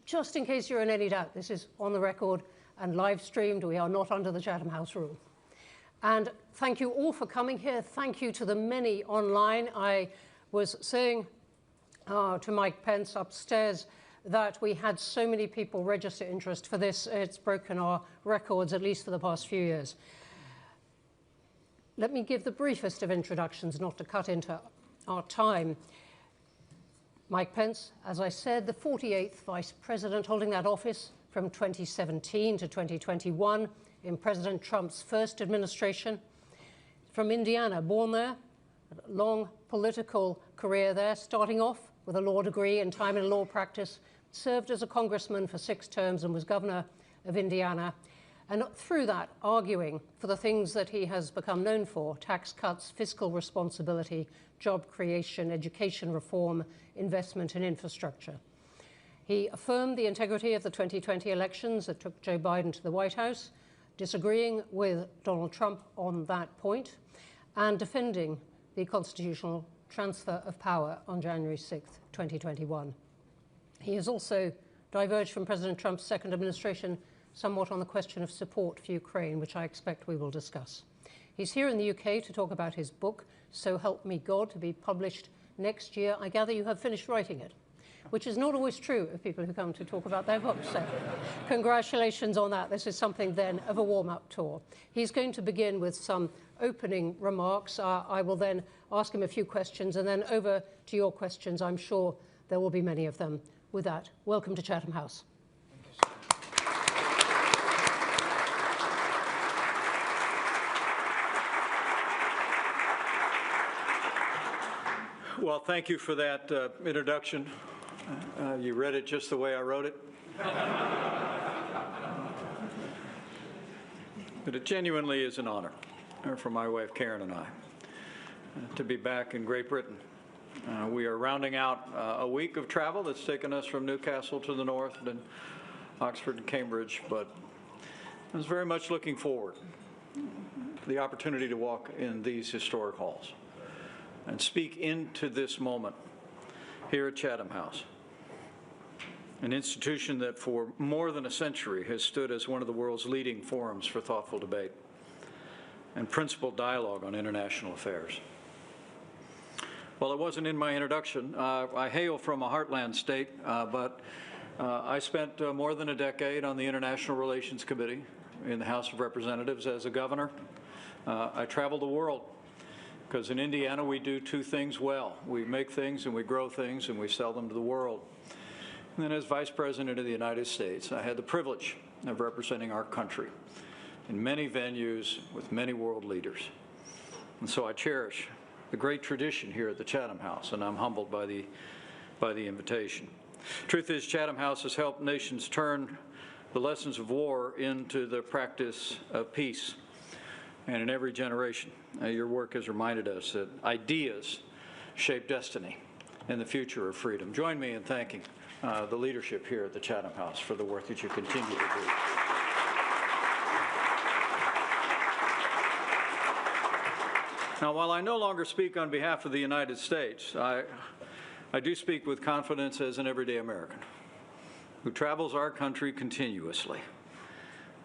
Just in case you're in any doubt, this is on the record and live streamed. We are not under the Chatham House rule. And thank you all for coming here. Thank you to the many online. I was saying to Mike Pence upstairs that we had so many people register interest for this. It's broken our records, at least for the past few years. Let me give the briefest of introductions, not to cut into our time. Mike Pence, as I said, the 48th Vice President, holding that office from 2017 to 2021 in President Trump's first administration. From Indiana, born there, a long political career there, starting off with a law degree and time in law practice, served as a congressman for 6 terms and was governor of Indiana. And through that, arguing for the things that he has become known for: tax cuts, fiscal responsibility, job creation, education reform, investment in infrastructure. He affirmed the integrity of the 2020 elections that took Joe Biden to the White House, disagreeing with Donald Trump on that point, and defending the constitutional transfer of power on January 6, 2021. He has also diverged from President Trump's second administration somewhat on the question of support for Ukraine, which I expect we will discuss. He's here in the UK to talk about his book, So Help Me God, to be published next year. I gather you have finished writing it, which is not always true of people who come to talk about their books. So congratulations on that. This is something then of a warm-up tour. He's going to begin with some opening remarks. I will then ask him a few questions, and then over to your questions. I'm sure there will be many of them. With that, welcome to Chatham House. Well, thank you for that introduction. You read it just the way I wrote it. But it genuinely is an honor for my wife Karen and I to be back in Great Britain. We are rounding out a week of travel that's taken us from Newcastle to the north, and Oxford and Cambridge, but I was very much looking forward to the opportunity to walk in these historic halls and speak into this moment here at Chatham House, an institution that for more than a century has stood as one of the world's leading forums for thoughtful debate and principled dialogue on international affairs. Well, it wasn't in my introduction. I hail from a heartland state, but I spent more than a decade on the International Relations Committee in the House of Representatives as a governor. I traveled the world, because in Indiana we do 2 things well. We make things and we grow things and we sell them to the world. And then as Vice President of the United States, I had the privilege of representing our country in many venues with many world leaders. And so I cherish the great tradition here at the Chatham House, and I'm humbled by the invitation. Truth is, Chatham House has helped nations turn the lessons of war into the practice of peace. And in every generation, your work has reminded us that ideas shape destiny and the future of freedom. Join me in thanking the leadership here at the Chatham House for the work that you continue to do. Now, while I no longer speak on behalf of the United States, I do speak with confidence as an everyday American who travels our country continuously.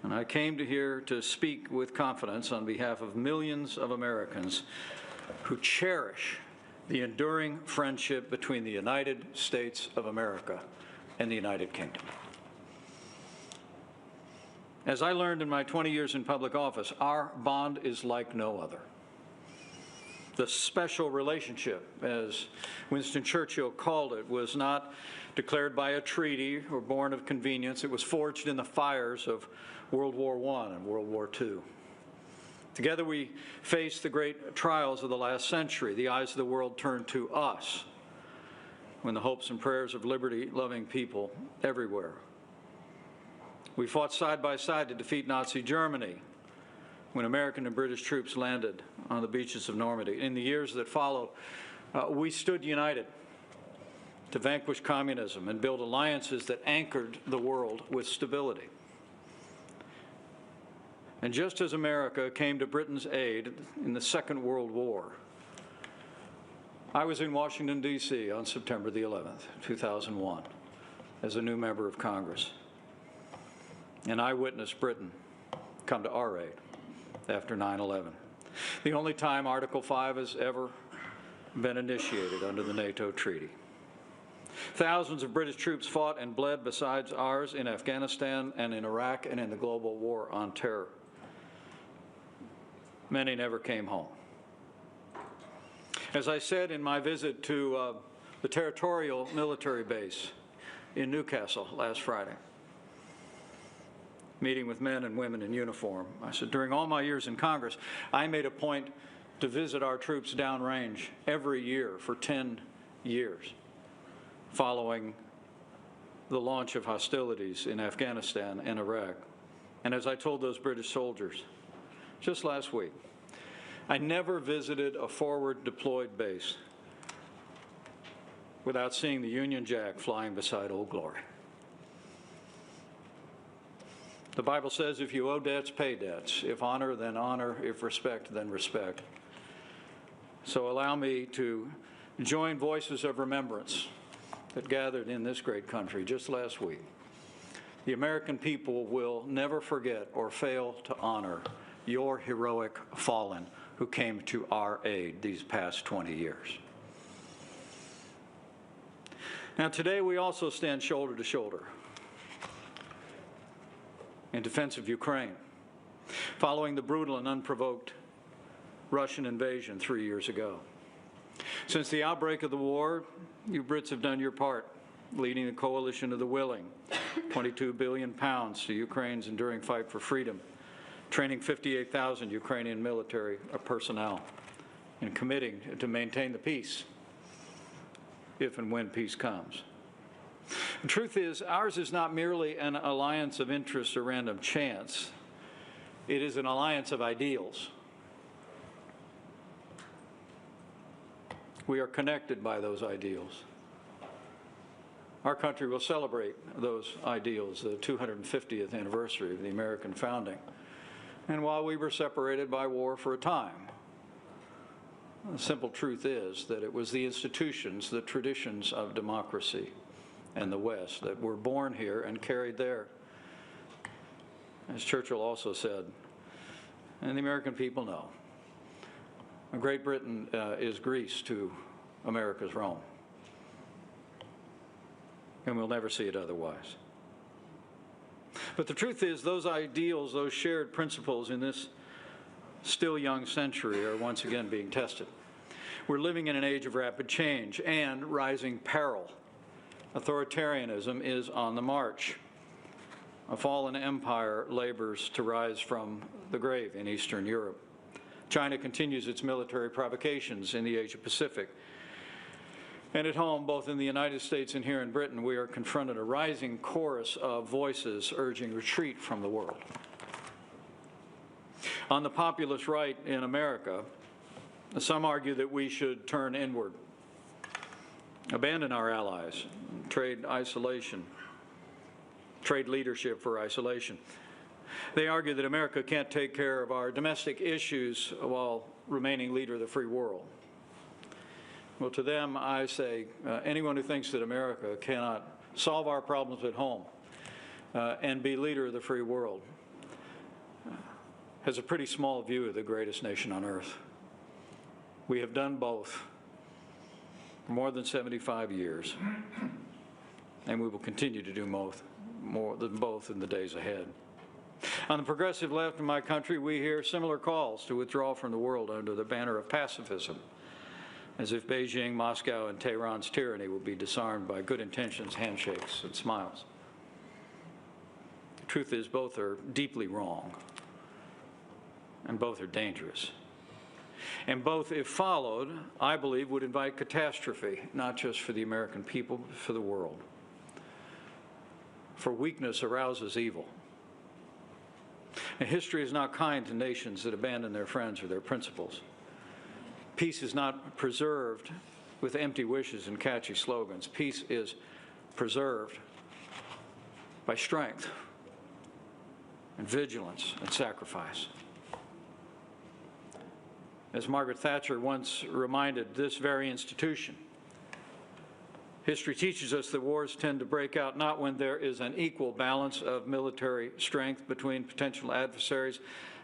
And I came to here to speak with confidence on behalf of millions of Americans who cherish the enduring friendship between the United States of America and the United Kingdom. As I learned in my 20 years in public office, our bond is like no other. The special relationship, as Winston Churchill called it, was not declared by a treaty or born of convenience. It was forged in the fires of World War I and World War II. Together we faced the great trials of the last century. The eyes of the world turned to us when the hopes and prayers of liberty-loving people everywhere. We fought side by side to defeat Nazi Germany when American and British troops landed on the beaches of Normandy. In the years that followed, we stood united to vanquish communism and build alliances that anchored the world with stability. And just as America came to Britain's aid in the Second World War, I was in Washington, D.C. on September the 11th, 2001, as a new member of Congress. And I witnessed Britain come to our aid after 9/11. The only time Article 5 has ever been initiated under the NATO treaty. Thousands of British troops fought and bled besides ours in Afghanistan and in Iraq and in the global war on terror. Many never came home. As I said in my visit to the territorial military base in Newcastle last Friday, meeting with men and women in uniform, I said, during all my years in Congress, I made a point to visit our troops downrange every year for 10 years, following the launch of hostilities in Afghanistan and Iraq. And as I told those British soldiers just last week, I never visited a forward deployed base without seeing the Union Jack flying beside Old Glory. The Bible says if you owe debts, pay debts. If honor, then honor. If respect, then respect. So allow me to join voices of remembrance that gathered in this great country just last week. The American people will never forget or fail to honor your heroic fallen who came to our aid these past 20 years. Now today we also stand shoulder to shoulder in defense of Ukraine, following the brutal and unprovoked Russian invasion 3 years ago. Since the outbreak of the war, you Brits have done your part, leading the coalition of the willing, 22 billion pounds to Ukraine's enduring fight for freedom, training 58,000 Ukrainian military personnel, and committing to maintain the peace if and when peace comes. The truth is, ours is not merely an alliance of interest or random chance. It is an alliance of ideals. We are connected by those ideals. Our country will celebrate those ideals, the 250th anniversary of the American founding. And while we were separated by war for a time, the simple truth is that it was the institutions, the traditions of democracy and the West that were born here and carried there. As Churchill also said, and the American people know, Great Britain is Greece to America's Rome, and we'll never see it otherwise. But the truth is, those ideals, those shared principles in this still young century are once again being tested. We're living in an age of rapid change and rising peril. Authoritarianism is on the march. A fallen empire labors to rise from the grave in Eastern Europe. China continues its military provocations in the Asia-Pacific. And at home, both in the United States and here in Britain, we are confronted a rising chorus of voices urging retreat from the world. On the populist right in America, some argue that we should turn inward, abandon our allies, trade leadership for isolation. They argue that America can't take care of our domestic issues while remaining leader of the free world. Well, to them, I say, anyone who thinks that America cannot solve our problems at home and be leader of the free world has a pretty small view of the greatest nation on earth. We have done both for more than 75 years, and we will continue to do more than both in the days ahead. On the progressive left in my country, we hear similar calls to withdraw from the world under the banner of pacifism, as if Beijing, Moscow, and Tehran's tyranny will be disarmed by good intentions, handshakes, and smiles. The truth is, both are deeply wrong, and both are dangerous. And both, if followed, I believe, would invite catastrophe, not just for the American people, but for the world. For weakness arouses evil. And history is not kind to nations that abandon their friends or their principles. Peace is not preserved with empty wishes and catchy slogans. Peace is preserved by strength and vigilance and sacrifice. As Margaret Thatcher once reminded this very institution, History teaches us that wars tend to break out not when there is an equal balance of military strength between potential adversaries,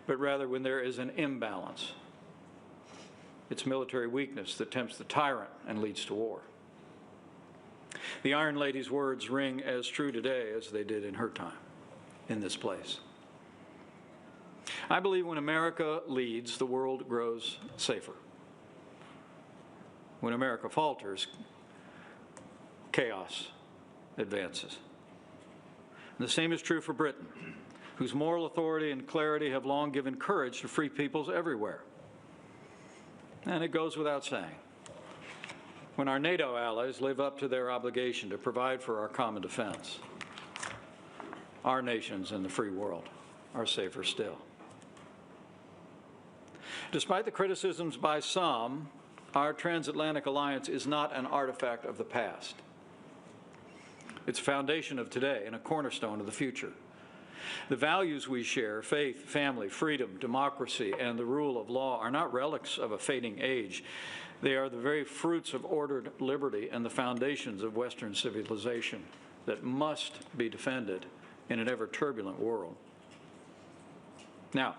but rather when there is an imbalance. It's military weakness that tempts the tyrant and leads to war. The Iron Lady's words ring as true today as they did in her time, in this place. I believe when America leads, the world grows safer. When America falters, chaos advances. And the same is true for Britain, whose moral authority and clarity have long given courage to free peoples everywhere. And it goes without saying, when our NATO allies live up to their obligation to provide for our common defense, our nations and the free world are safer still. Despite the criticisms by some, our transatlantic alliance is not an artifact of the past. It's a foundation of today and a cornerstone of the future. The values we share, faith, family, freedom, democracy, and the rule of law, are not relics of a fading age. They are the very fruits of ordered liberty and the foundations of Western civilization that must be defended in an ever-turbulent world. Now,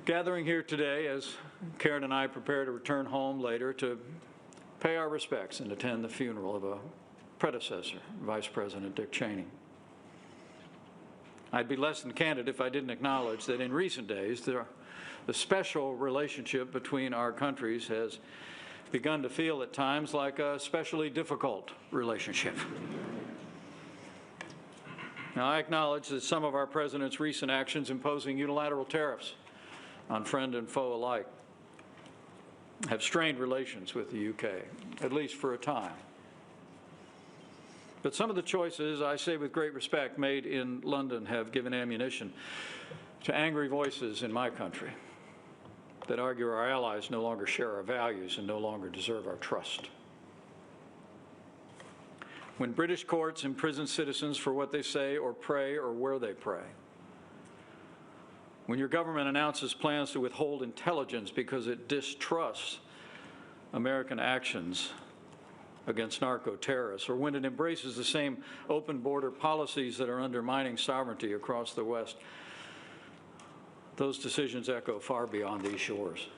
gathering here today as Karen and I prepare to return home later to pay our respects and attend the funeral of a predecessor, Vice President Dick Cheney. I'd be less than candid if I didn't acknowledge that in recent days, the special relationship between our countries has begun to feel at times like a especially difficult relationship. Now, I acknowledge that some of our president's recent actions imposing unilateral tariffs on friend and foe alike have strained relations with the UK, at least for a time. But some of the choices, I say with great respect, made in London have given ammunition to angry voices in my country that argue our allies no longer share our values and no longer deserve our trust. When British courts imprison citizens for what they say or pray or where they pray, when your government announces plans to withhold intelligence because it distrusts American actions against narco-terrorists, or when it embraces the same open border policies that are undermining sovereignty across the West, those decisions echo far beyond these shores.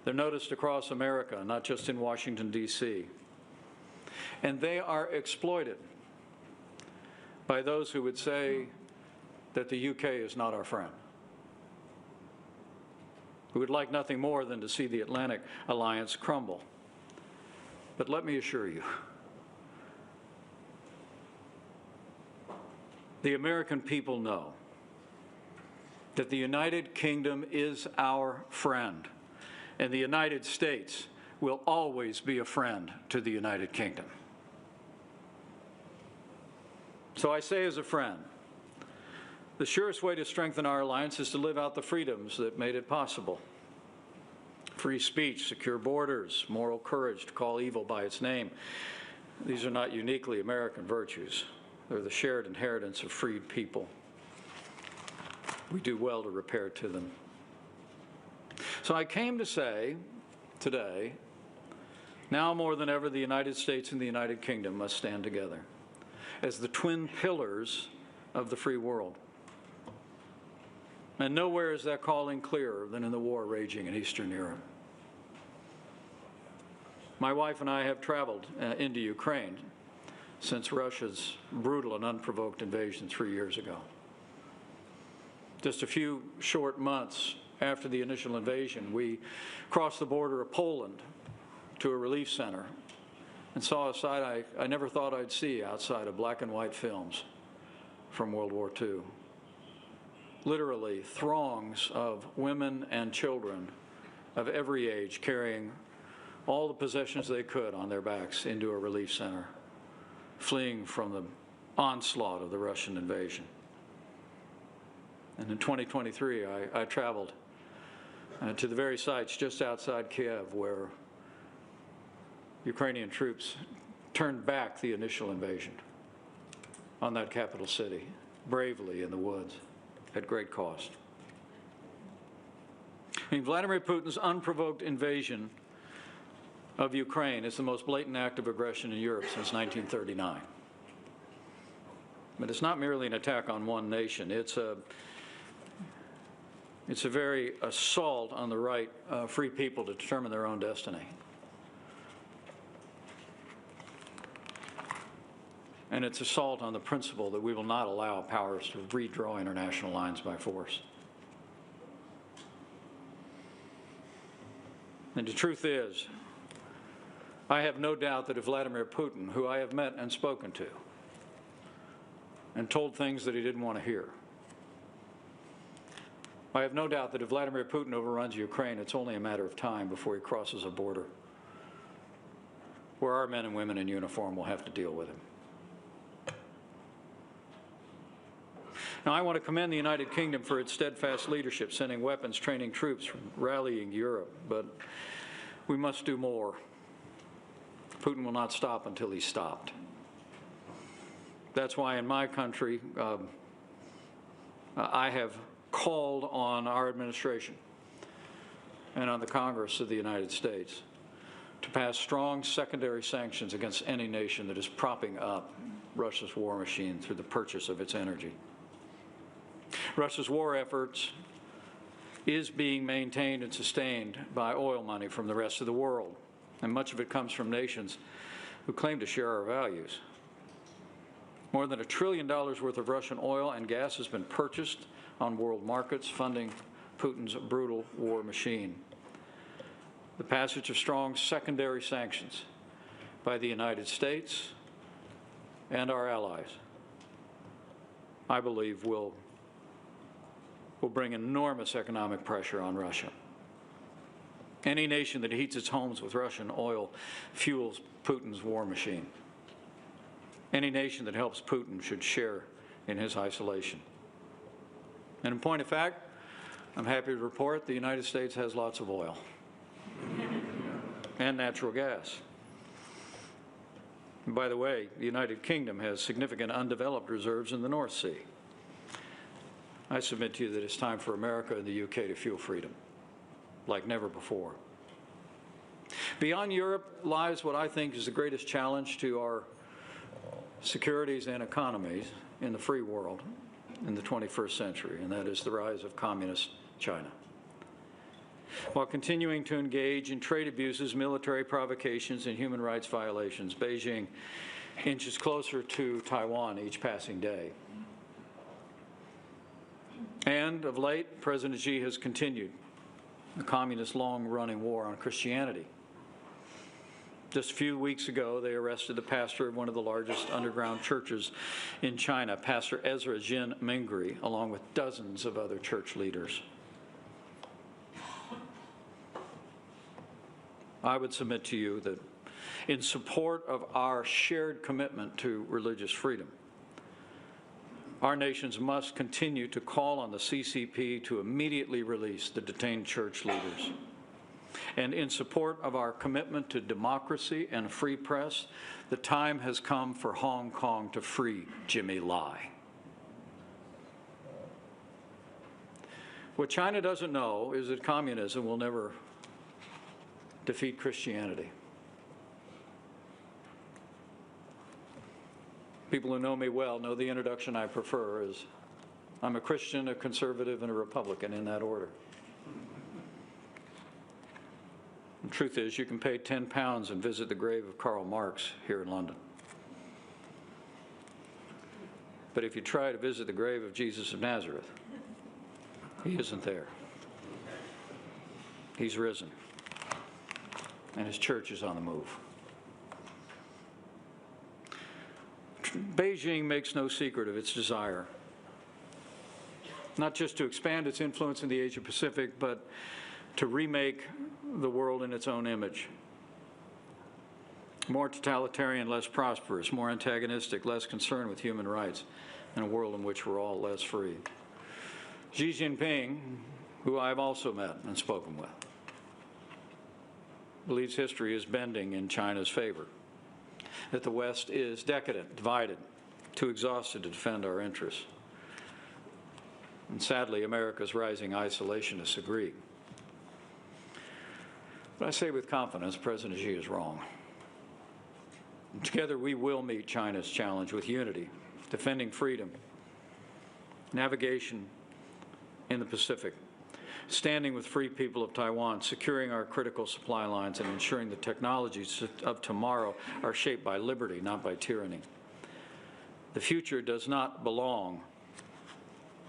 They're noticed across America, not just in Washington, D.C. And they are exploited by those who would say that the UK is not our friend, who would like nothing more than to see the Atlantic alliance crumble. But let me assure you, the American people know that the United Kingdom is our friend, and the United States will always be a friend to the United Kingdom. So I say as a friend, the surest way to strengthen our alliance is to live out the freedoms that made it possible. Free speech, secure borders, moral courage to call evil by its name. These are not uniquely American virtues. They're the shared inheritance of freed people. We do well to repair to them. So I came to say today, now more than ever, the United States and the United Kingdom must stand together as the twin pillars of the free world. And nowhere is that calling clearer than in the war raging in Eastern Europe. My wife and I have traveled into Ukraine since Russia's brutal and unprovoked invasion 3 years ago. Just a few short months after the initial invasion, we crossed the border of Poland to a relief center and saw a sight I never thought I'd see outside of black and white films from World War II. Literally throngs of women and children of every age carrying all the possessions they could on their backs into a relief center, fleeing from the onslaught of the Russian invasion. And in 2023, I traveled to the very sites just outside Kiev where Ukrainian troops turned back the initial invasion on that capital city, bravely in the woods, at great cost. I mean, Vladimir Putin's unprovoked invasion of Ukraine is the most blatant act of aggression in Europe since 1939. But it's not merely an attack on one nation. It's a very assault on the right of free people to determine their own destiny. And it's assault on the principle that we will not allow powers to redraw international lines by force. And the truth is, I have no doubt that if Vladimir Putin, who I have met and spoken to, and told things that he didn't want to hear, I have no doubt that if Vladimir Putin overruns Ukraine, it's only a matter of time before he crosses a border where our men and women in uniform will have to deal with him. Now, I want to commend the United Kingdom for its steadfast leadership, sending weapons, training troops, rallying Europe, but we must do more. Putin will not stop until he's stopped. That's why in my country, I have called on our administration and on the Congress of the United States to pass strong secondary sanctions against any nation that is propping up Russia's war machine through the purchase of its energy. Russia's war efforts is being maintained and sustained by oil money from the rest of the world, and much of it comes from nations who claim to share our values. More than $1 trillion worth of Russian oil and gas has been purchased on world markets, funding Putin's brutal war machine. The passage of strong secondary sanctions by the United States and our allies, I believe, will bring enormous economic pressure on Russia. Any nation that heats its homes with Russian oil fuels Putin's war machine. Any nation that helps Putin should share in his isolation. And in point of fact, I'm happy to report the United States has lots of oil and natural gas. And by the way, the United Kingdom has significant undeveloped reserves in the North Sea. I submit to you that it's time for America and the UK to fuel freedom like never before. Beyond Europe lies what I think is the greatest challenge to our securities and economies in the free world in the 21st century, and that is the rise of communist China. While continuing to engage in trade abuses, military provocations, and human rights violations, Beijing inches closer to Taiwan each passing day. And of late, President Xi has continued the communist long-running war on Christianity. Just a few weeks ago, they arrested the pastor of one of the largest underground churches in China, Pastor Ezra Jin Mingri, along with dozens of other church leaders. I would submit to you that in support of our shared commitment to religious freedom, our nations must continue to call on the CCP to immediately release the detained church leaders. And in support of our commitment to democracy and a free press, the time has come for Hong Kong to free Jimmy Lai. What China doesn't know is that communism will never defeat Christianity. People who know me well know the introduction I prefer is I'm a Christian, a conservative, and a Republican in that order. The truth is, you can pay £10 and visit the grave of Karl Marx here in London. But if you try to visit the grave of Jesus of Nazareth, he isn't there. He's risen, and his church is on the move. Beijing makes no secret of its desire, not just to expand its influence in the Asia-Pacific, but to remake the world in its own image. More totalitarian, less prosperous, more antagonistic, less concerned with human rights, in a world in which we're all less free. Xi Jinping, who I've also met and spoken with, believes history is bending in China's favor, that the West is decadent, divided, too exhausted to defend our interests. And sadly, America's rising isolationists agree. But I say with confidence, President Xi is wrong. Together, we will meet China's challenge with unity, defending freedom, navigation in the Pacific, standing with free people of Taiwan, securing our critical supply lines, and ensuring the technologies of tomorrow are shaped by liberty, not by tyranny. The future does not belong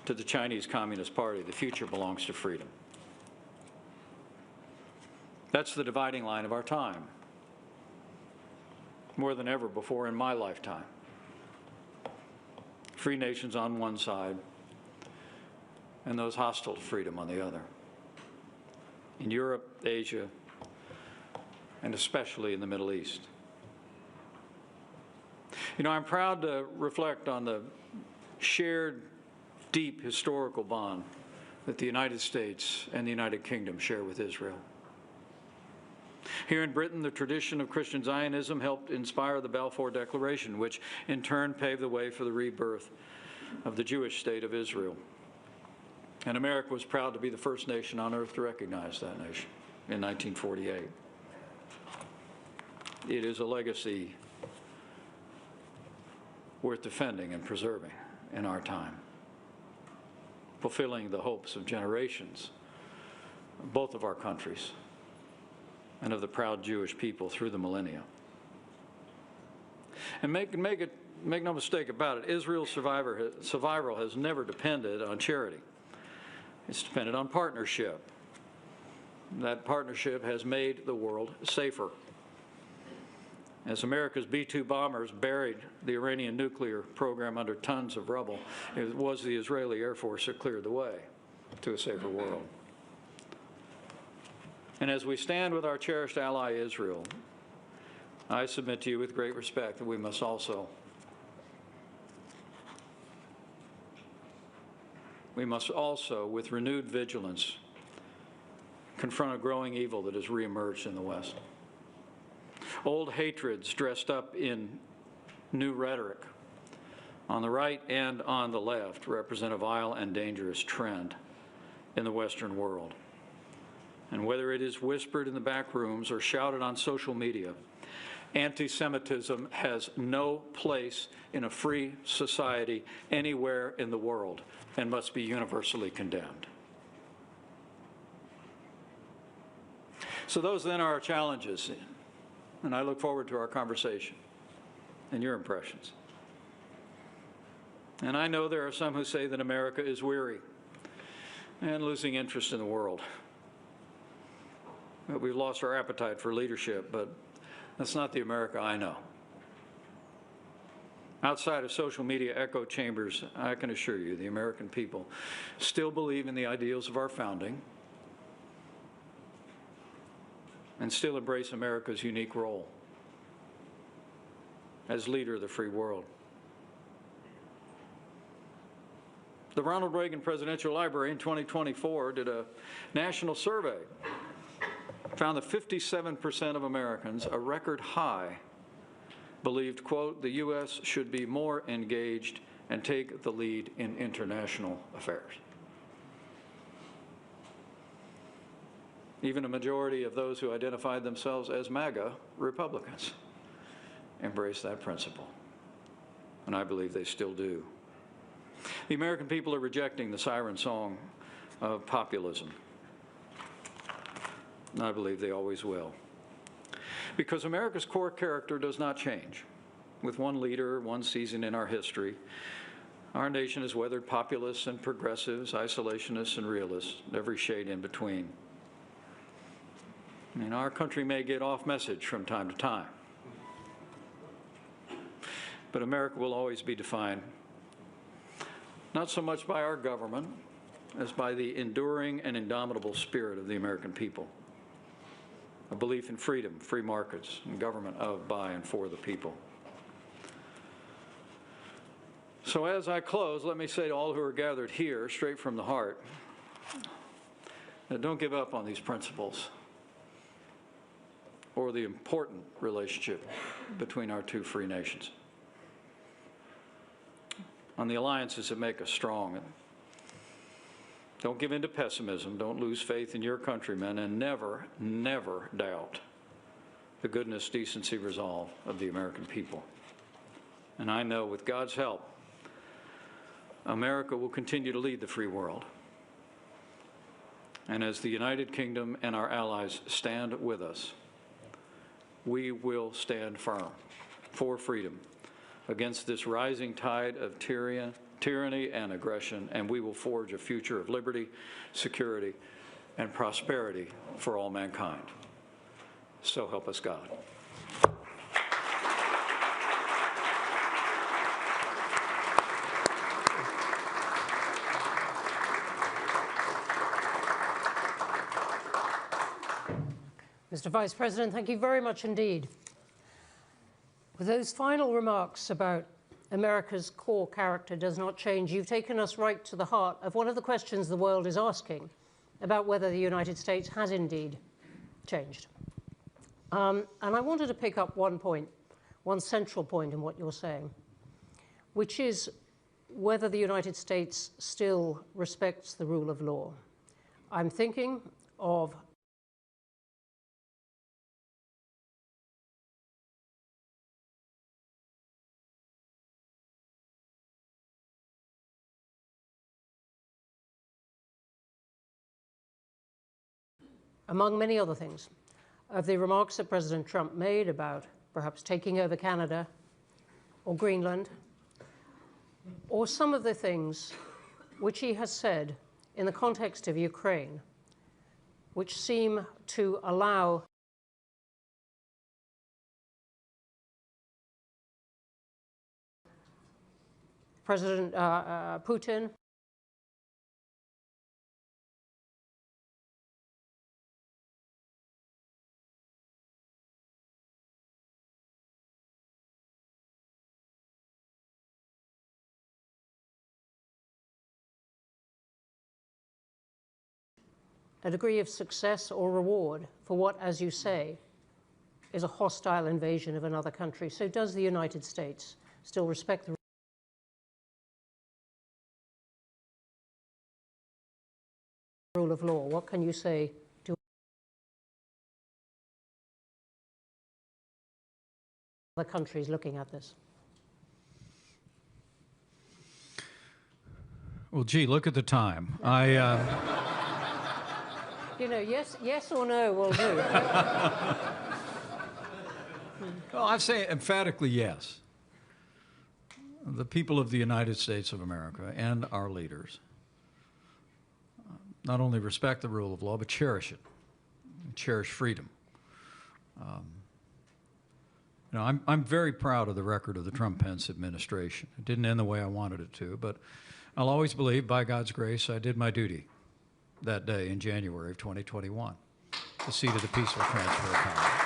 to the Chinese Communist Party. The future belongs to freedom. That's the dividing line of our time, more than ever before in my lifetime. Free nations on one side, and those hostile to freedom on the other. In Europe, Asia, and especially in the Middle East. You know, I'm proud to reflect on the shared, deep historical bond that the United States and the United Kingdom share with Israel. Here in Britain, the tradition of Christian Zionism helped inspire the Balfour Declaration, which in turn paved the way for the rebirth of the Jewish state of Israel. And America was proud to be the first nation on earth to recognize that nation in 1948. It is a legacy worth defending and preserving in our time, fulfilling the hopes of generations, both of our countries, and of the proud Jewish people through the millennia. And make no mistake about it, Israel's survival has never depended on charity. It's depended on partnership. That partnership has made the world safer. As America's B-2 bombers buried the Iranian nuclear program under tons of rubble, it was the Israeli Air Force that cleared the way to a safer world. And as we stand with our cherished ally Israel, I submit to you with great respect that we must also with renewed vigilance, confront a growing evil that has reemerged in the West. Old hatreds dressed up in new rhetoric on the right and on the left represent a vile and dangerous trend in the Western world. And whether it is whispered in the back rooms or shouted on social media, anti-Semitism has no place in a free society anywhere in the world and must be universally condemned. So those then are our challenges, and I look forward to our conversation and your impressions. And I know there are some who say that America is weary and losing interest in the world. That we've lost our appetite for leadership, but that's not the America I know. Outside of social media echo chambers, I can assure you the American people still believe in the ideals of our founding and still embrace America's unique role as leader of the free world. The Ronald Reagan Presidential Library in 2024 did a national survey, found that 57% of Americans, a record high, believed, quote, the U.S. should be more engaged and take the lead in international affairs. Even a majority of those who identified themselves as MAGA Republicans embraced that principle, and I believe they still do. The American people are rejecting the siren song of populism, and I believe they always will. Because America's core character does not change. With one leader, one season in our history, our nation has weathered populists and progressives, isolationists and realists, every shade in between. I mean, our country may get off message from time to time, but America will always be defined not so much by our government as by the enduring and indomitable spirit of the American people. A belief in freedom, free markets, and government of, by, and for the people. So as I close, let me say to all who are gathered here, straight from the heart, that don't give up on these principles or the important relationship between our two free nations, on the alliances that make us strong Don't give in to pessimism. Don't lose faith in your countrymen, and never, never doubt the goodness, decency, resolve of the American people. And I know with God's help, America will continue to lead the free world. And as the United Kingdom and our allies stand with us, we will stand firm for freedom against this rising tide of tyranny and aggression, and we will forge a future of liberty, security, and prosperity for all mankind. So help us God. Mr. Vice President, thank you very much indeed. With those final remarks about America's core character does not change, you've taken us right to the heart of one of the questions the world is asking about whether the United States has indeed changed. And I wanted to pick up one point, one central point in what you're saying, which is whether the United States still respects the rule of law. I'm thinking of among many other things, of the remarks that President Trump made about perhaps taking over Canada or Greenland, or some of the things which he has said in the context of Ukraine, which seem to allow President Putin a degree of success or reward for what, as you say, is a hostile invasion of another country. So does the United States still respect the rule of law? What can you say to other countries looking at this? Well, gee, look at the time. You know, yes or no will do. Well, I say emphatically yes. The people of the United States of America and our leaders not only respect the rule of law, but cherish it, cherish freedom. You know, I'm very proud of the record of the Trump-Pence administration. It didn't end the way I wanted it to, but I'll always believe, by God's grace, I did my duty that day in January of 2021, the seat of the peaceful transfer of power.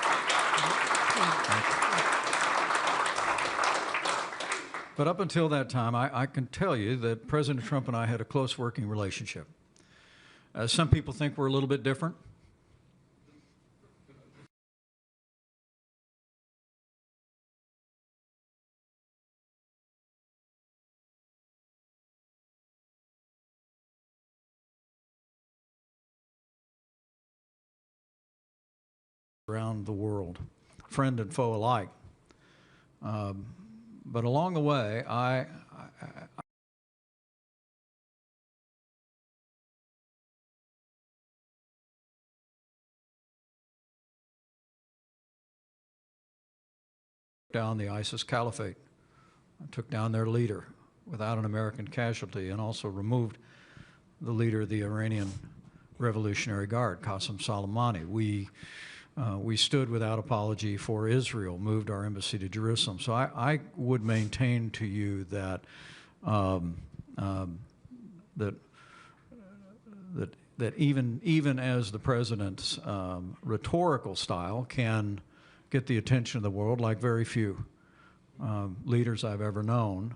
But up until that time, I can tell you that President Trump and I had a close working relationship. Some people think we're a little bit different. Around the world, friend and foe alike. But along the way, I down the ISIS caliphate. I took down their leader without an American casualty, and also removed the leader of the Iranian Revolutionary Guard, Qasem Soleimani. We stood without apology for Israel, moved our embassy to Jerusalem. So I would maintain to you that that even as the president's rhetorical style can get the attention of the world, like very few leaders I've ever known,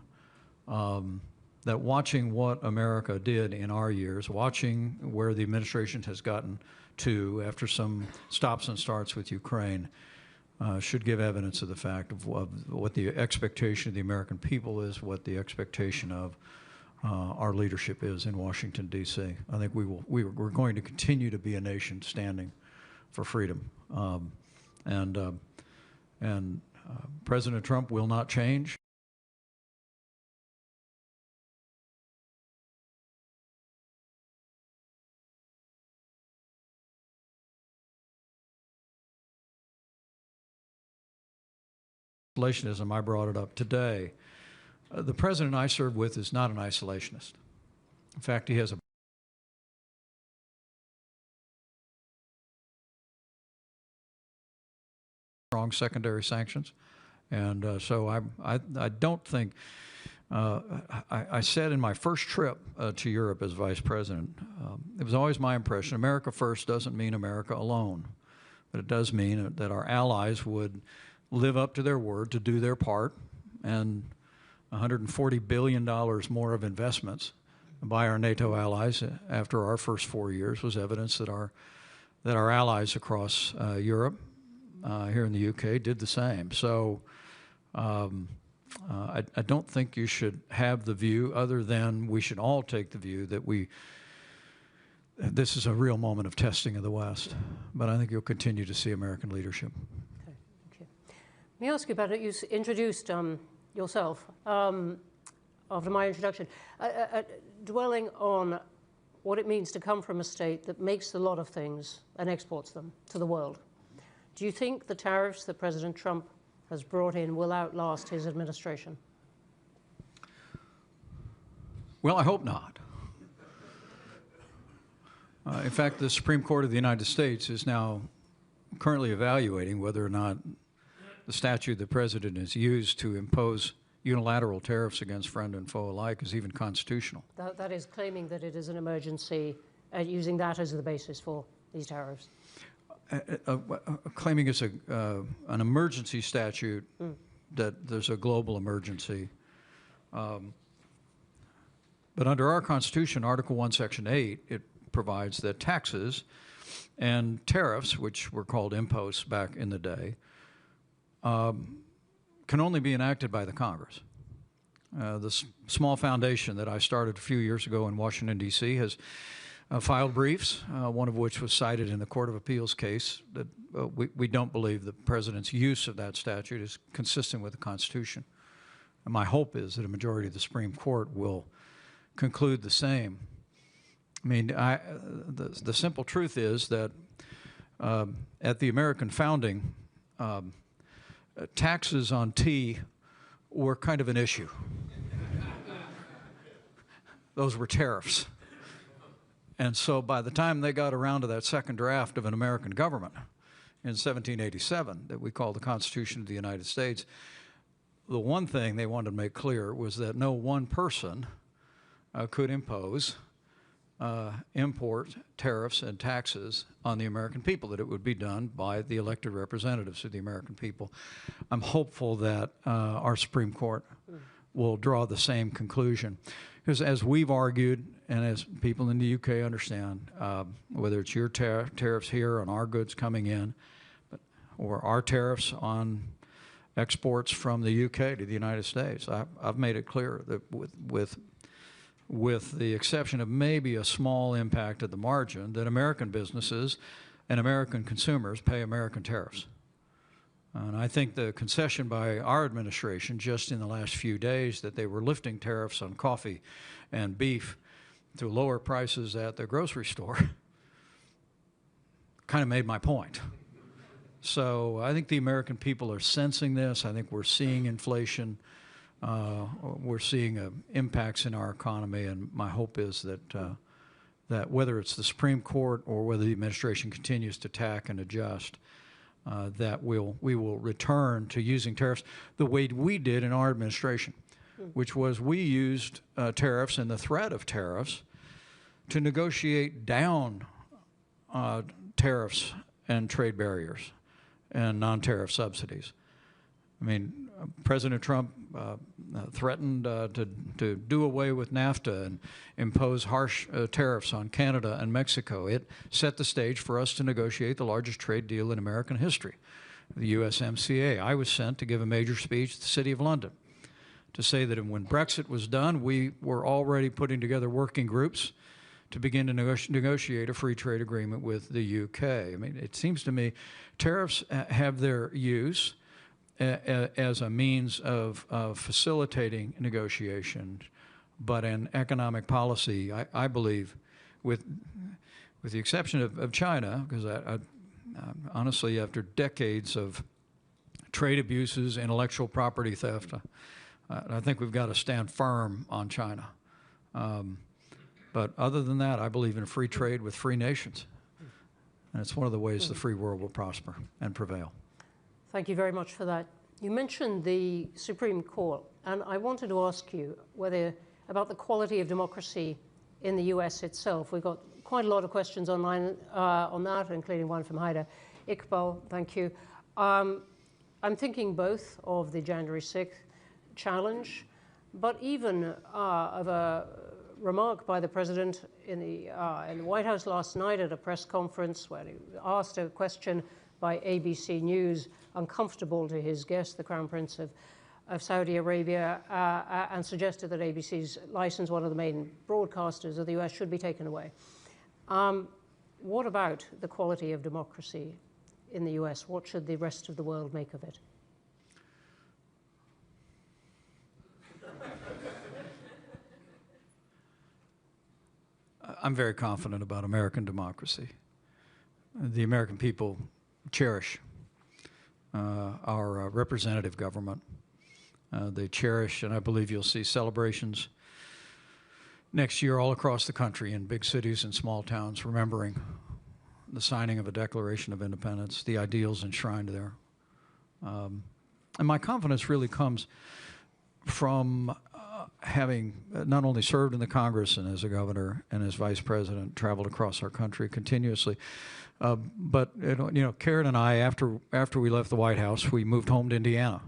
that watching what America did in our years, watching where the administration has gotten to after some stops and starts with Ukraine, should give evidence of the fact of what the expectation of the American people is, what the expectation of our leadership is in Washington, D.C. I think we're going to continue to be a nation standing for freedom. President Trump will not change. Isolationism, I brought it up today. The president I serve with is not an isolationist. In fact, he has a strong secondary sanctions. And so I don't think, I said in my first trip to Europe as vice president, it was always my impression, America first doesn't mean America alone, but it does mean that our allies would live up to their word to do their part, and $140 billion more of investments by our NATO allies after our first 4 years was evidence that our allies across Europe, here in the UK, did the same. So I don't think you should have the view, other than we should all take the view that this is a real moment of testing of the West. But I think you'll continue to see American leadership. Okay, thank you. Let me ask you about it. You introduced yourself after my introduction, dwelling on what it means to come from a state that makes a lot of things and exports them to the world. Do you think the tariffs that President Trump has brought in will outlast his administration? Well, I hope not. In fact, the Supreme Court of the United States is now currently evaluating whether or not the statute the president has used to impose unilateral tariffs against friend and foe alike is even constitutional. That is claiming that it is an emergency, using that as the basis for these tariffs. Claiming it's an emergency statute, that there's a global emergency. But under our Constitution, Article 1, Section 8, it provides that taxes and tariffs, which were called imposts back in the day, can only be enacted by the Congress. The small foundation that I started a few years ago in Washington, D.C. has filed briefs, one of which was cited in the Court of Appeals case, that we don't believe the president's use of that statute is consistent with the Constitution. And my hope is that a majority of the Supreme Court will conclude the same. I mean, the simple truth is that at the American founding, taxes on tea were kind of an issue. Those were tariffs. And so by the time they got around to that second draft of an American government in 1787 that we call the Constitution of the United States, the one thing they wanted to make clear was that no one person could impose import tariffs and taxes on the American people, that it would be done by the elected representatives of the American people. I'm hopeful that our Supreme Court will draw the same conclusion. Because as we've argued, and as people in the UK understand, whether it's your tariffs here on our goods coming in, or our tariffs on exports from the UK to the United States, I've made it clear that with the exception of maybe a small impact at the margin, that American businesses and American consumers pay American tariffs. And I think the concession by our administration just in the last few days that they were lifting tariffs on coffee and beef to lower prices at the grocery store kind of made my point. So I think the American people are sensing this. I think we're seeing inflation. We're seeing impacts in our economy, and my hope is that that whether it's the Supreme Court or whether the administration continues to tack and adjust, that we will return to using tariffs the way we did in our administration, which was we used tariffs and the threat of tariffs to negotiate down tariffs and trade barriers and non-tariff subsidies. I mean, President Trump threatened to do away with NAFTA and impose harsh tariffs on Canada and Mexico. It set the stage for us to negotiate the largest trade deal in American history, the USMCA. I was sent to give a major speech at the City of London to say that when Brexit was done, we were already putting together working groups to begin to negotiate a free trade agreement with the UK. I mean, it seems to me tariffs have their use as a means of facilitating negotiation, but in economic policy, I believe, with the exception of China, because honestly, after decades of trade abuses, intellectual property theft, I think we've got to stand firm on China. But other than that, I believe in free trade with free nations. And it's one of the ways the free world will prosper and prevail. Thank you very much for that. You mentioned the Supreme Court, and I wanted to ask you about the quality of democracy in the US itself. We've got quite a lot of questions online on that, including one from Haida Iqbal. Thank you. I'm thinking both of the January 6th challenge, but even of a remark by the president in the White House last night at a press conference where he asked a question by ABC News, uncomfortable to his guest, the Crown Prince of Saudi Arabia, and suggested that ABC's license, one of the main broadcasters of the US, should be taken away. What about the quality of democracy in the US? What should the rest of the world make of it? I'm very confident about American democracy. The American people cherish our representative government. They cherish, and I believe you'll see celebrations next year all across the country in big cities and small towns, remembering the signing of a Declaration of Independence, the ideals enshrined there. And my confidence really comes from having not only served in the Congress and as a governor and as vice president, traveled across our country continuously, but Karen and I, after we left the White House, we moved home to Indiana.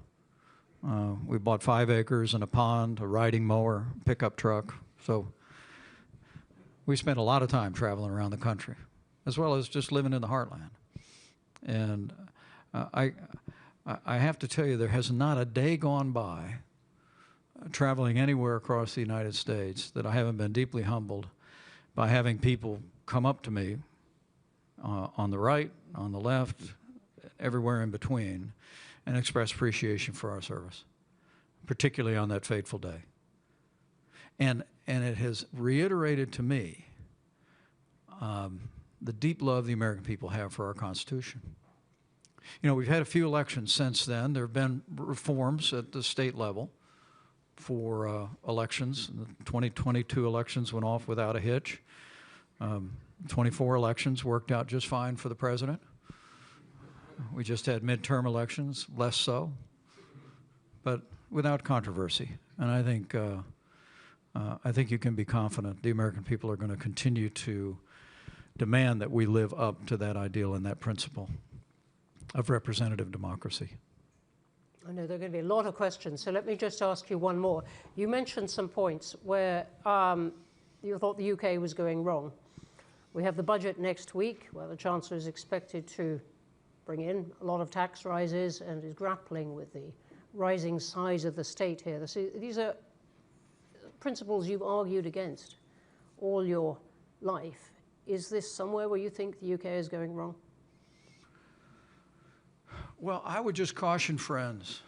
We bought 5 acres and a pond, a riding mower, pickup truck. So we spent a lot of time traveling around the country, as well as just living in the heartland. And I have to tell you, there has not a day gone by traveling anywhere across the United States that I haven't been deeply humbled by having people come up to me on the right, on the left, everywhere in between, and express appreciation for our service, particularly on that fateful day. And it has reiterated to me the deep love the American people have for our Constitution. You know, we've had a few elections since then. There have been reforms at the state level for elections. The 2022 elections went off without a hitch. 24 elections worked out just fine for the president. We just had midterm elections, less so, but without controversy. And I think you can be confident the American people are going to continue to demand that we live up to that ideal and that principle of representative democracy. I know there are going to be a lot of questions, so let me just ask you one more. You mentioned some points where you thought the UK was going wrong. We have the budget next week, where the Chancellor is expected to bring in a lot of tax rises and is grappling with the rising size of the state here. These are principles you've argued against all your life. Is this somewhere where you think the UK is going wrong? Well, I would just caution friends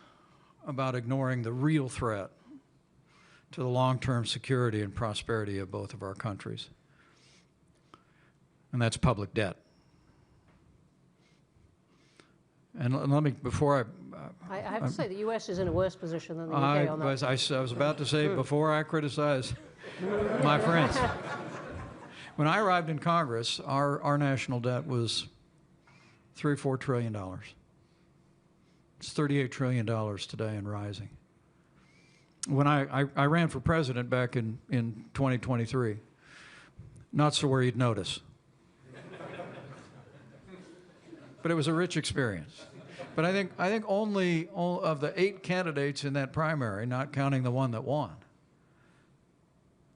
about ignoring the real threat to the long-term security and prosperity of both of our countries, and that's public debt. And let me, before I have to say the U.S. is in a worse position than the UK on that. I was about to say, before I criticize my friends, when I arrived in Congress, our national debt was $3 or $4 trillion. It's $38 trillion today and rising. When I ran for president back in 2023, not so where you'd notice. But it was a rich experience. But I think only of the 8 candidates in that primary, not counting the one that won,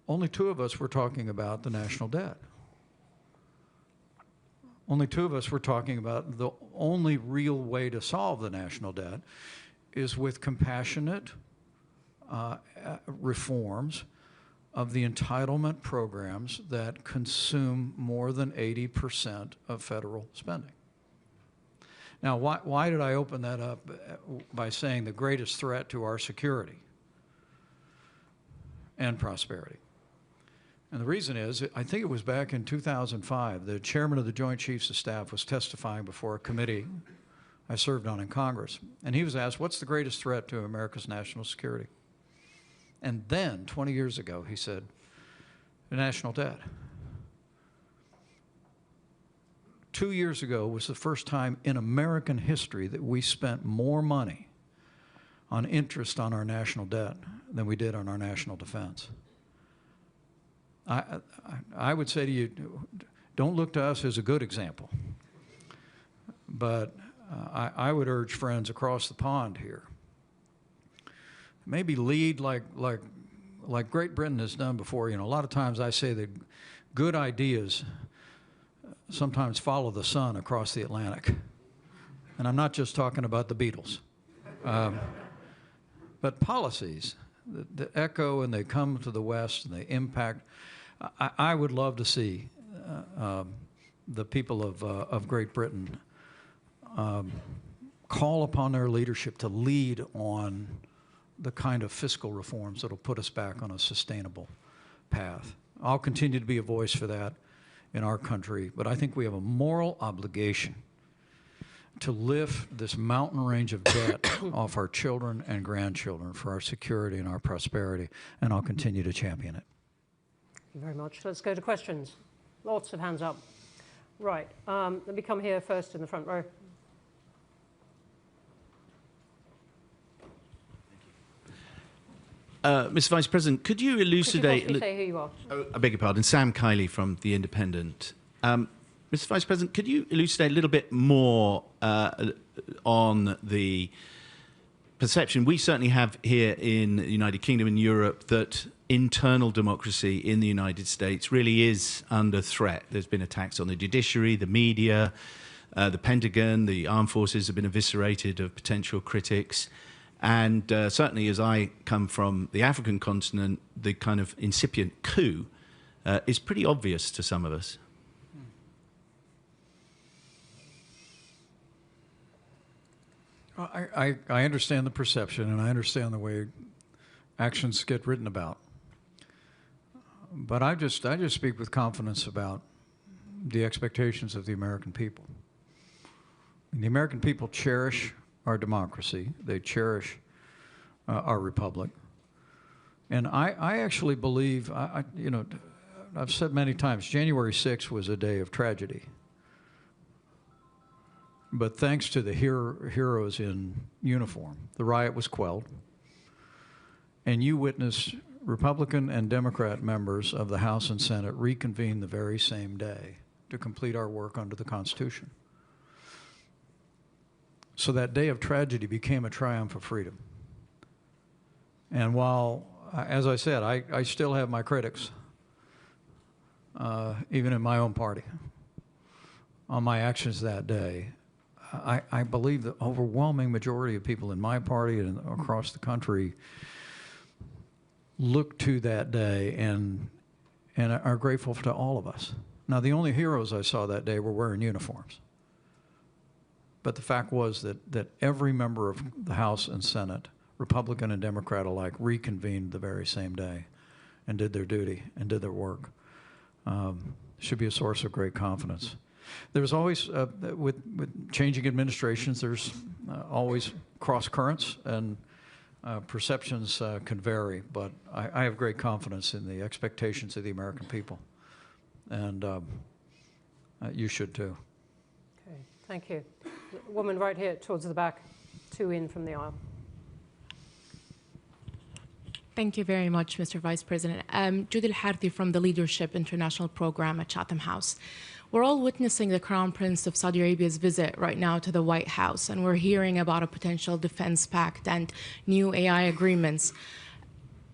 only 2 of us were talking about the national debt. Only 2 of us were talking about the only real way to solve the national debt is with compassionate reforms of the entitlement programs that consume more than 80% of federal spending. Now, why did I open that up by saying the greatest threat to our security and prosperity? And the reason is, I think it was back in 2005, the chairman of the Joint Chiefs of Staff was testifying before a committee I served on in Congress, and he was asked, what's the greatest threat to America's national security? And then, 20 years ago, he said, the national debt. 2 years ago was the first time in American history that we spent more money on interest on our national debt than we did on our national defense. I would say to you, don't look to us as a good example, but I would urge friends across the pond here, maybe lead like Great Britain has done before. You know, a lot of times I say that good ideas sometimes follow the sun across the Atlantic. And I'm not just talking about the Beatles. But policies that echo and they come to the West and they impact. I would love to see the people of Great Britain call upon their leadership to lead on the kind of fiscal reforms that will put us back on a sustainable path. I'll continue to be a voice for that in our country, but I think we have a moral obligation to lift this mountain range of debt off our children and grandchildren for our security and our prosperity, and I'll continue to champion it. Thank you very much. Let's go to questions. Lots of hands up. Right, let me come here first in the front row. Mr. Vice President, could you elucidate... Could you possibly say who you are? Oh, I beg your pardon. Sam Kiley from The Independent. Mr. Vice President, could you elucidate a little bit more on the perception we certainly have here in the United Kingdom and Europe that internal democracy in the United States really is under threat? There's been attacks on the judiciary, the media, the Pentagon, the armed forces have been eviscerated of potential critics. And certainly as I come from the African continent, the kind of incipient coup is pretty obvious to some of us. I understand the perception, and I understand the way actions get written about. But I just speak with confidence about the expectations of the American people. And the American people cherish our democracy. They cherish our republic. And I actually believe, you know, I've said many times, January 6th was a day of tragedy. But thanks to the heroes in uniform, the riot was quelled. And you witnessed Republican and Democrat members of the House and Senate reconvene the very same day to complete our work under the Constitution. So that day of tragedy became a triumph of freedom. And while, as I said, I still have my critics, even in my own party, on my actions that day, I believe the overwhelming majority of people in my party and across the country look to that day and are grateful to all of us. Now, the only heroes I saw that day were wearing uniforms. But the fact was that every member of the House and Senate, Republican and Democrat alike, reconvened the very same day and did their duty and did their work. Should be a source of great confidence. There's always, with changing administrations, there's always cross currents, and perceptions can vary, but I have great confidence in the expectations of the American people, and you should too. Okay, thank you. Woman right here towards the back, two in from the aisle. Thank you very much, Mr. Vice President. Judy Harthi from the Leadership International Program at Chatham House. We're all witnessing the Crown Prince of Saudi Arabia's visit right now to the White House, and we're hearing about a potential defense pact and new AI agreements.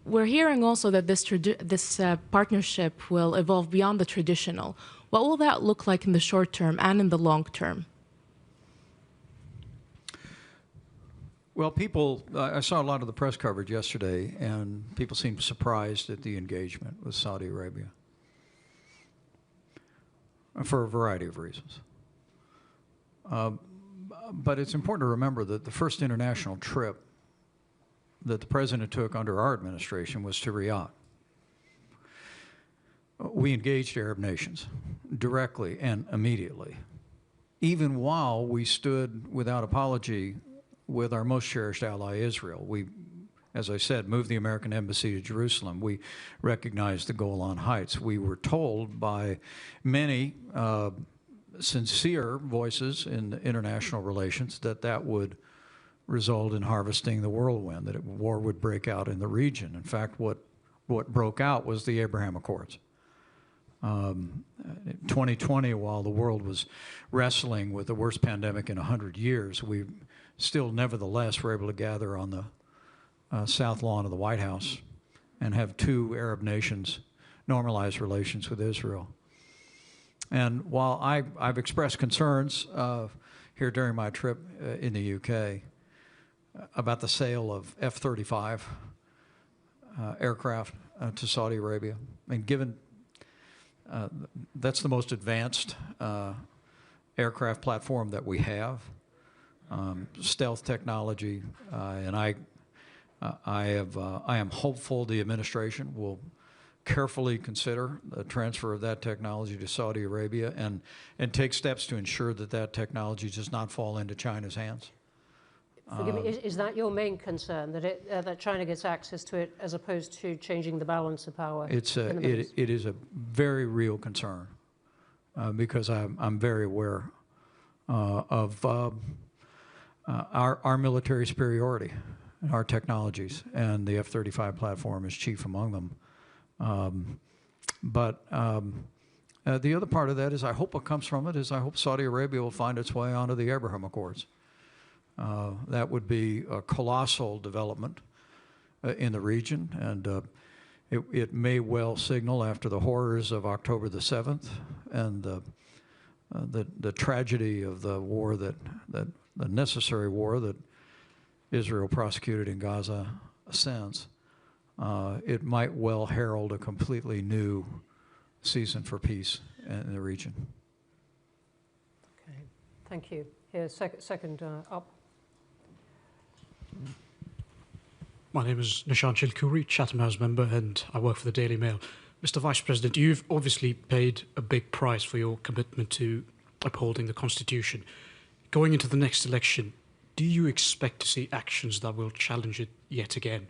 We're hearing also that this partnership will evolve beyond the traditional. What will that look like in the short term and in the long term? Well, people, I saw a lot of the press coverage yesterday, and people seemed surprised at the engagement with Saudi Arabia for a variety of reasons. But it's important to remember that the first international trip that the president took under our administration was to Riyadh. We engaged Arab nations directly and immediately, even while we stood without apology with our most cherished ally, Israel. We, as I said, moved the American embassy to Jerusalem. We recognized the Golan Heights. We were told by many sincere voices in international relations that that would result in harvesting the whirlwind, that war would break out in the region. In fact, what broke out was the Abraham Accords. 2020, while the world was wrestling with the worst pandemic in 100 years, we still nevertheless were able to gather on the south lawn of the White House and have two Arab nations normalize relations with Israel. And while I've expressed concerns here during my trip in the UK about the sale of F-35 aircraft to Saudi Arabia, and given that's the most advanced aircraft platform that we have, stealth technology, and I am hopeful the administration will carefully consider the transfer of that technology to Saudi Arabia and take steps to ensure that that technology does not fall into China's hands. Forgive me, is that your main concern, that that China gets access to it as opposed to changing the balance of power? It is a very real concern because I'm very aware of our military superiority and our technologies, and the F-35 platform is chief among them. But the other part of that is I hope what comes from it is I hope Saudi Arabia will find its way onto the Abraham Accords. That would be a colossal development in the region, and it may well signal, after the horrors of October the 7th and the tragedy of the war the necessary war that Israel prosecuted in Gaza since, it might well herald a completely new season for peace in the region. Okay, thank you. Here, second up. My name is Nishan Chilkuri, Chatham House member, and I work for the Daily Mail. Mr. Vice President, you've obviously paid a big price for your commitment to upholding the Constitution. Going into the next election, do you expect to see actions that will challenge it yet again?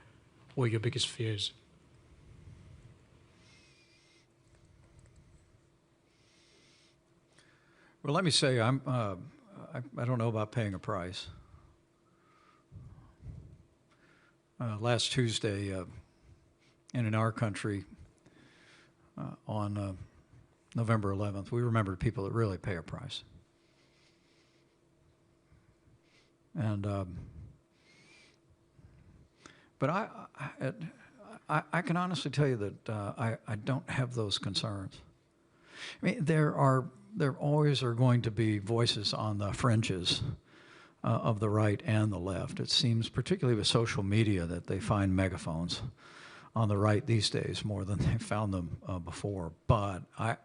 What are your biggest fears? Well, let me say I don't know about paying a price. Last Tuesday, and in our country, on November 11th, we remembered people that really pay a price. And but I can honestly tell you that I don't have those concerns. I mean, there always are going to be voices on the fringes of the right and the left. It seems, particularly with social media, that they find megaphones on the right these days more than they found them before. But I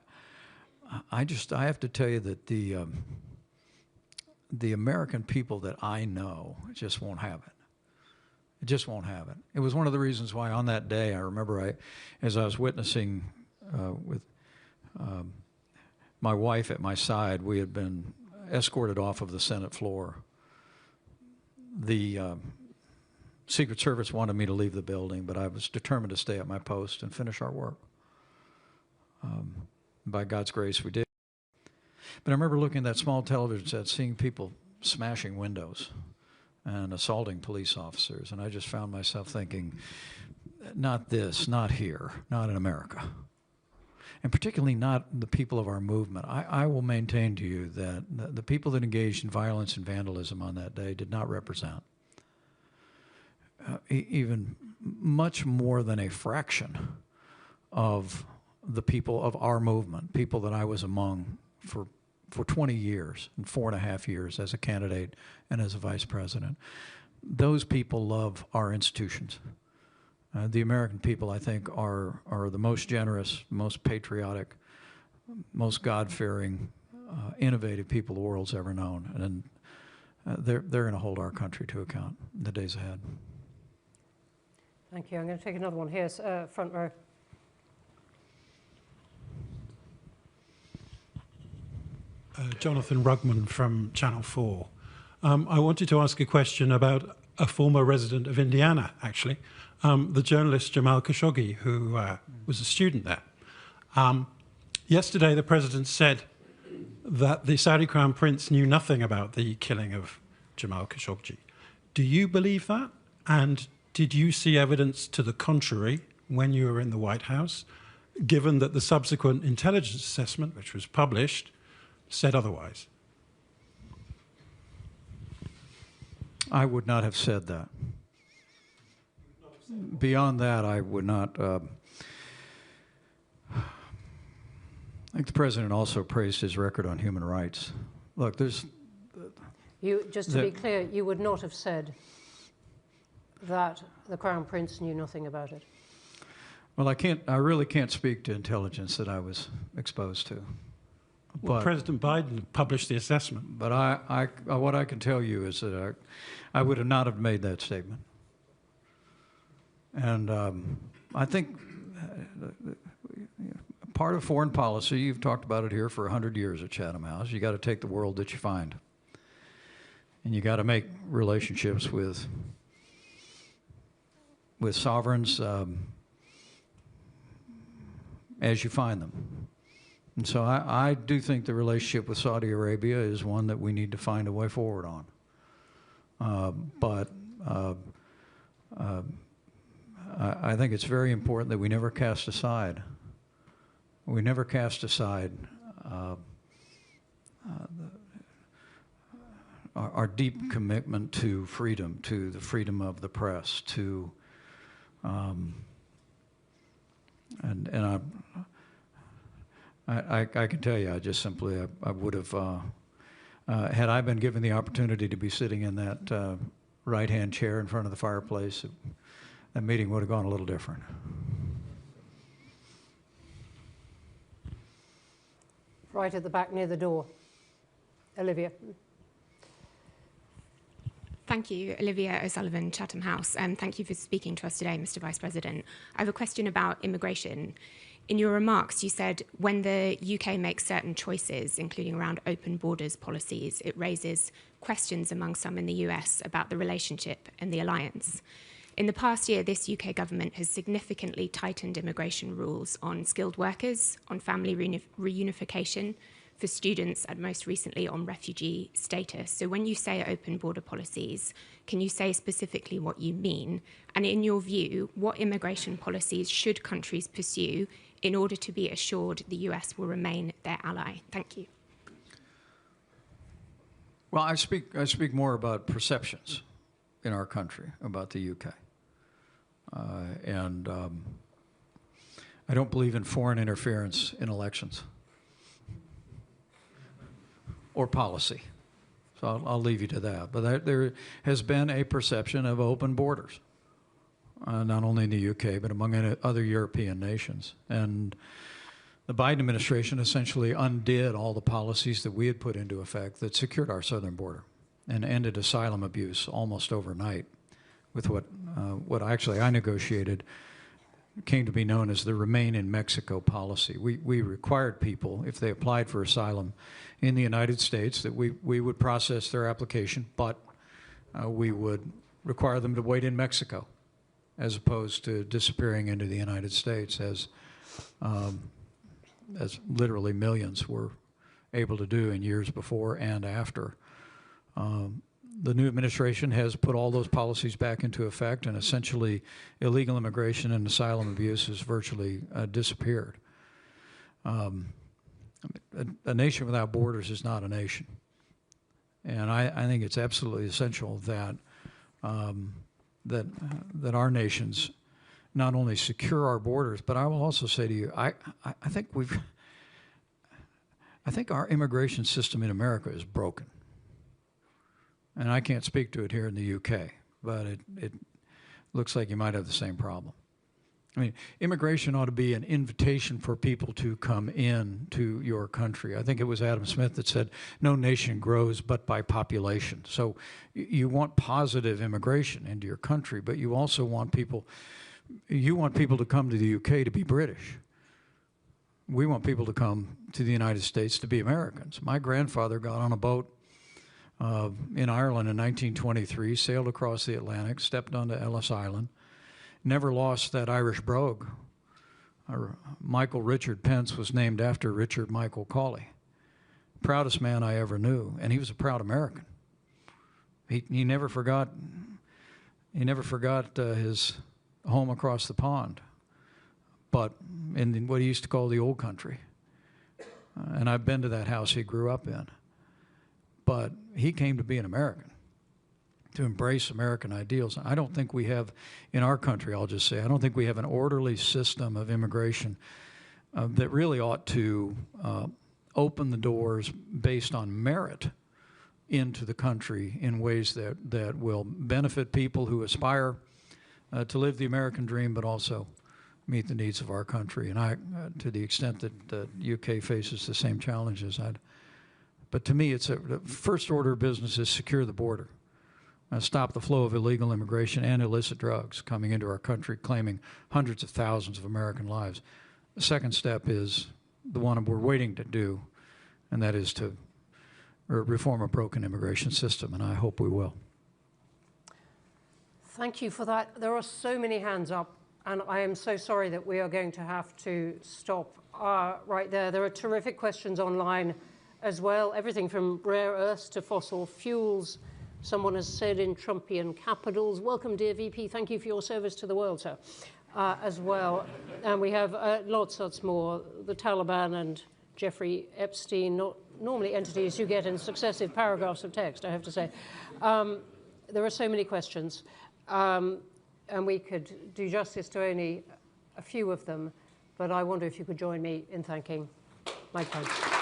have to tell you that the American people that I know just won't have it. It just won't have it. It was one of the reasons why on that day, I remember as I was witnessing with my wife at my side, we had been escorted off of the Senate floor. The Secret Service wanted me to leave the building, but I was determined to stay at my post and finish our work. By God's grace, we did. But I remember looking at that small television set, seeing people smashing windows and assaulting police officers, and I just found myself thinking, not this, not here, not in America. And particularly not the people of our movement. I will maintain to you that the people that engaged in violence and vandalism on that day did not represent even much more than a fraction of the people of our movement, people that I was among for 20 years and 4.5 years as a candidate and as a vice president. those people love our institutions. The American people, I think, are the most generous, most patriotic, most God-fearing, innovative people the world's ever known, and they're going to hold our country to account in the days ahead. Thank you. I'm going to take another one here, front row. Jonathan Rugman from Channel 4. I wanted to ask a question about a former resident of Indiana, actually, the journalist Jamal Khashoggi, who was a student there. Yesterday, the president said that the Saudi Crown Prince knew nothing about the killing of Jamal Khashoggi. Do you believe that? And did you see evidence to the contrary when you were in the White House, given that the subsequent intelligence assessment, which was published, said otherwise? I would not have said that. Beyond that, I would not. I think the president also praised his record on human rights. Look, there's. Just to be clear, you would not have said that the Crown Prince knew nothing about it. Well, I really can't speak to intelligence that I was exposed to. Well, But, President Biden published the assessment. but what I can tell you is that I would have not have made that statement. And I think part of foreign policy, you've talked about it here for 100 years at Chatham House, you got to take the world that you find. And you got to make relationships with sovereigns as you find them. And so I do think the relationship with Saudi Arabia is one that we need to find a way forward on. I think it's very important that we never cast aside. We never cast aside our deep commitment to freedom, to the freedom of the press, to I can tell you, I just simply, I would have, had I been given the opportunity to be sitting in that right-hand chair in front of the fireplace, that meeting would have gone a little different. Right at the back near the door. Olivia. Thank you, Olivia O'Sullivan, Chatham House, and thank you for speaking to us today, Mr. Vice President. I have a question about immigration. In your remarks, you said when the UK makes certain choices, including around open borders policies, it raises questions among some in the US about the relationship and the alliance. In the past year, this UK government has significantly tightened immigration rules on skilled workers, on family reunification, for students, and most recently on refugee status. So when you say open border policies, can you say specifically what you mean? And in your view, what immigration policies should countries pursue in order to be assured the US will remain their ally? Thank you. Well, I speak more about perceptions in our country about the UK. I don't believe in foreign interference in elections or policy. So I'll leave you to that. But there has been a perception of open borders, not only in the UK, but among other European nations. And the Biden administration essentially undid all the policies that we had put into effect that secured our southern border and ended asylum abuse almost overnight with what actually I negotiated came to be known as the Remain in Mexico policy. We required people, if they applied for asylum in the United States, that we would process their application, but we would require them to wait in Mexico as opposed to disappearing into the United States as literally millions were able to do in years before and after. The new administration has put all those policies back into effect, and essentially illegal immigration and asylum abuse has virtually disappeared. A nation without borders is not a nation. And I think it's absolutely essential that, that our nations not only secure our borders, but I will also say to you, I think our immigration system in America is broken. And I can't speak to it here in the UK, but it looks like you might have the same problem. I mean, immigration ought to be an invitation for people to come in to your country. I think it was Adam Smith that said, no nation grows but by population. So you want positive immigration into your country, but you also want people, to come to the UK to be British. We want people to come to the United States to be Americans. My grandfather got on a boat in Ireland in 1923, sailed across the Atlantic, stepped onto Ellis Island, never lost that Irish brogue. Michael Richard Pence was named after Richard Michael Cawley. Proudest man I ever knew, and he was a proud American. He never forgot his home across the pond, but in what he used to call the old country. And I've been to that house he grew up in. But he came to be an American, to embrace American ideals. I don't think we have, in our country, I'll just say, I don't think we have an orderly system of immigration that really ought to open the doors based on merit into the country in ways that will benefit people who aspire to live the American dream, but also meet the needs of our country. And to the extent that the UK faces the same challenges, but to me, the first order of business is secure the border. Stop the flow of illegal immigration and illicit drugs coming into our country, claiming hundreds of thousands of American lives. The second step is the one we're waiting to do, and that is to reform a broken immigration system, and I hope we will. Thank you for that. There are so many hands up, and I am so sorry that we are going to have to stop right there. There are terrific questions online as well, everything from rare earths to fossil fuels. Someone has said in Trumpian capitals, welcome, dear VP, thank you for your service to the world, sir, as well. And we have lots more, the Taliban and Jeffrey Epstein, not normally entities you get in successive paragraphs of text, I have to say. There are so many questions, and we could do justice to only a few of them, but I wonder if you could join me in thanking Mike Pence.